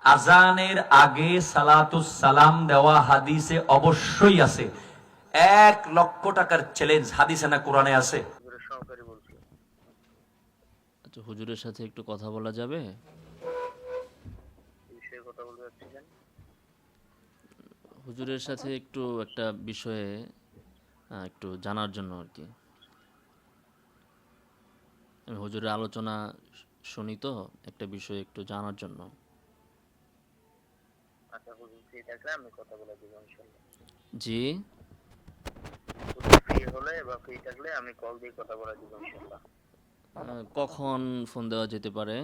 আজানের আগে সালাতুস সালাম দেওয়া হাদিসে অবশ্যই আছে। 1 লক্ষ টাকার চ্যালেঞ্জ হাদিসে না কোরআনে আছে? সহকারী বলছি। আচ্ছা, হুজুরের সাথে একটু কথা বলা যাবে? এই বিষয়ে কথা বলতে চাচ্ছিলেন? হুজুরের সাথে একটু একটা বিষয়ে একটু জানার জন্য আর কি। আমি হুজুরের আলোচনা শুনি তো, একটা বিষয়ে একটু জানার জন্য। আচ্ছা, হুজুর ফ্রি থাকলে আমি কথা বলে দিব ইনশাআল্লাহ। জি। হুজুর ফ্রি হলে বা ফ্রি থাকলে আমি কল দিয়ে কথা বলে দিব ইনশাআল্লাহ। কখন ফোন দেওয়া যেতে পারে?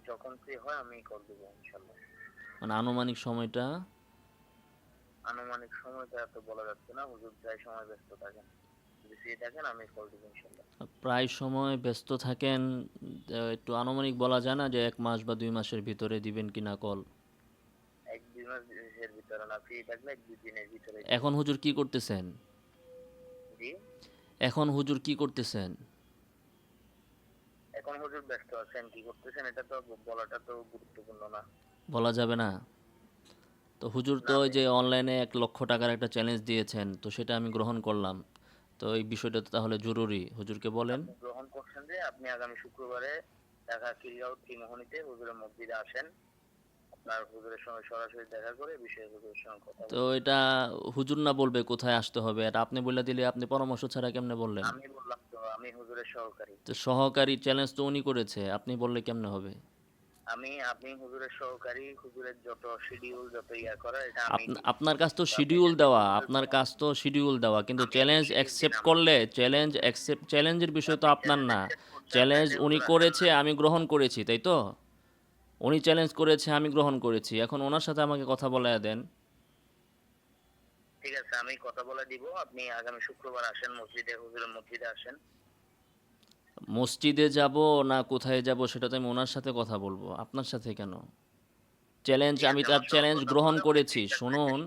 যখন ফ্রি হয় আমি কল দিব ইনশাআল্লাহ। মানে আনুমানিক সময়টা? আনুমানিক সময়টা এত বলা যাচ্ছে না, হুজুর প্রায় সময় ব্যস্ত থাকেন। যদি ফ্রি থাকেন আমি কল দিব ইনশাআল্লাহ। প্রায় সময় ব্যস্ত থাকেন, একটু আনুমানিক বলা যায় না যে 1 মাস বা 2 মাসের ভিতরে দিবেন কিনা কল? 1-2 মাসের ভিতরে না, ফ্রি থাকলে 1-2 দিনের ভিতরে। এখন হুজুর কি করতেছেন? জি, এখন হুজুর কি করতেছেন? এখন হুজুর ব্যস্ত আছেন, কি করতেছেন এটা তো বলাটা তো গুরুত্বপূর্ণ না। বলা যাবে না? তো হুজুর তো না, ওই যে অনলাইনে 1 লক্ষ টাকার একটা চ্যালেঞ্জ দিয়েছেন, তো সেটা আমি গ্রহণ করলাম। তো এই বিষয়টা তো তাহলে জরুরি, হুজুরকে বলেন। আপনি গ্রহণ করছেন যে আপনি আগামী শুক্রবারে ঢাকা খিলগাঁও ত্রিমোহনীতে হুজুরের মসজিদে আসেন। আপনার হুজুরের সঙ্গে সরাসরি দেখা করে বিষয়ে হুজুরের সঙ্গে কথা তো বলবেন। এটা হুজুর না বলবে কোথায় আসতে হবে, এটা আপনি বলে দিলে, আপনি পরামর্শ ছাড়া কেমনে বললেন? আমি বললাম তো আমি হুজুরের সহকারী। তো সহকারী চ্যালেঞ্জ তো উনি করেছে, আপনি বললে কেমনে হবে? আপনি হুজুরের সহকারী, হুজুরের যত শিডিউল যত ইয়া করা এটা আমি দিই। আপনার কাছ তো তো আপনি শিডিউল যদি দেওয়া, হুজুরের আপনার কাছ তো শিডিউল দেওয়া, কিন্তু আমি চ্যালেঞ্জ শিডিউল দিন অ্যাকসেপ্ট আমাকে। করলে, চ্যালেঞ্জের বিষয় তো আপনি আপনার চ্যালেঞ্জ না। অ্যাকসেপ্ট করছেন চ্যালেঞ্জ তাইলে উনি হুজুর আসেন করেছে, নাই। আমি গ্রহণ করেছি, তাই তো? উনি চ্যালেঞ্জ করেছে, আমি গ্রহণ করেছি, এখন ওনার সাথে আমাকে কথা বলায়া দেন। ঠিক আছে, আমি কথা বলে দিব। আপনি আগামী শুক্রবার আসেন মসজিদে, হুজুরের মসজিদে আসেন। মসজিদে যাব না কোথায় যাব সেটা তো আমি ওনার সাথে কথা বলবো, আপনার সাথে কেন? চ্যালেঞ্জ, ঠিক আমি আছে, তার আমার সঙ্গে চ্যালেঞ্জ কথা গ্রহণ বললে উনি করেছি, ফ্রি থাকলে। শুনুন।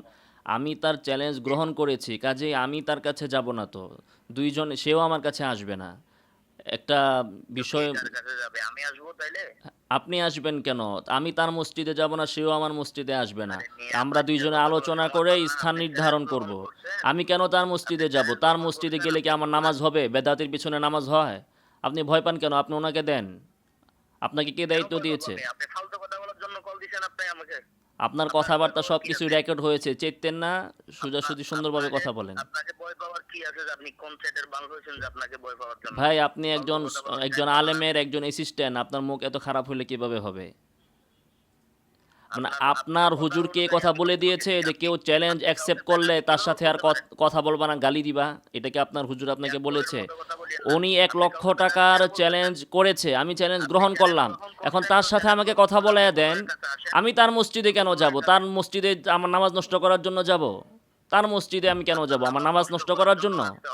আমি তার চ্যালেঞ্জ গ্রহণ করেছি, কাজেই আমি তার কাছে যাব না তো। দুইজন, সেও আমার কাছে আসবে না। একটা তো কে বিষয়। কার কাছে যাবে? আমি আসবো তাইলে? আপনি আসবেন কেন? আমি তার মসজিদে যাব না, সেও আমার মসজিদে আসবে না। আরে মিয়া, আমরা আপনার সাথে দুইজনে কথাগুলো আলোচনা করে সমাধান না। স্থান আপনি নির্ধারণ চ্যালেঞ্জ করব। গ্রহণ করছেন। আমি কেন তার আপনি মসজিদে যাব? চ্যালেঞ্জ তার গ্রহণ মসজিদে করছেন, গেলে কি আপনি আমার হুজুরের নামাজ হবে? বেদাতের পিছনে নামাজ হয়? আপনি ভয় পান কেন? আপনি ওনাকে দেন। আপনাকে কে কেন দায়িত্ব ভয় পাবো দিয়েছে? আমি? আপনি ফালতু কথা বলার জন্য কল দিছেন আপনি আমাকে? আপনার আপনার ভয় কথাবার্তা পাওয়ার কি সবকিছু আছে? রেকর্ড হয়েছে, চেতেন না? সোজাসুজি সুন্দরভাবে আপনাকে কথা বলেন। আপনাকে ভয় পাওয়ার কি আছে যে আপনি কোন সেটের বাল হয়েছেন যে আপনাকে ভয় পাওয়ার জন্য? ভাই, আপনি ফালতু একজন কথা বলার একজন টাইম আমার না। আলেমের একজন অ্যাসিস্ট্যান্ট, আপনার মুখ এত খারাপ হলে কিভাবে হবে? মানে আপনার আপনার কথা হুজুরকে এই অনুযায়ী কথা আমি বলে কথা দিয়েছে বলতেছি। যে আপনি কেউ চ্যালেঞ্জ আপনি কাউকে অ্যাকসেপ্ট করলে বেদাতি তার বলেও সাথে আর বলতে পারেন। কথা বলবা না, গালি দিবা। এটা কি আপনার হুজুর আপনাকে চোরের বলেছে? মতো কথা বলিয়েন না। উনি এক আপনি লক্ষ কাউকে বেদাতি টাকার বলেও বলতে পারেন। চ্যালেঞ্জ করেছে, আমি চ্যালেঞ্জ আপনি গ্রহণ চ্যালেঞ্জ করলাম। গ্রহণ এখন করছেন, তার তো সাথে চ্যালেঞ্জ আমাকে গ্রহণ কথা করে আপনি বলাইয়া দেন। হুজুরের কাছে আসেন। আমি তার মসজিদে কেন যাব? হুজুরের তার কাছে মসজিদে আমার নামাজ নষ্ট করার জন্য যাব? তার মসজিদে আমি কেন যাব? আপনার আমার নামাজ নামাজ নষ্ট নষ্ট করার করার জন্য জন্য? আসতে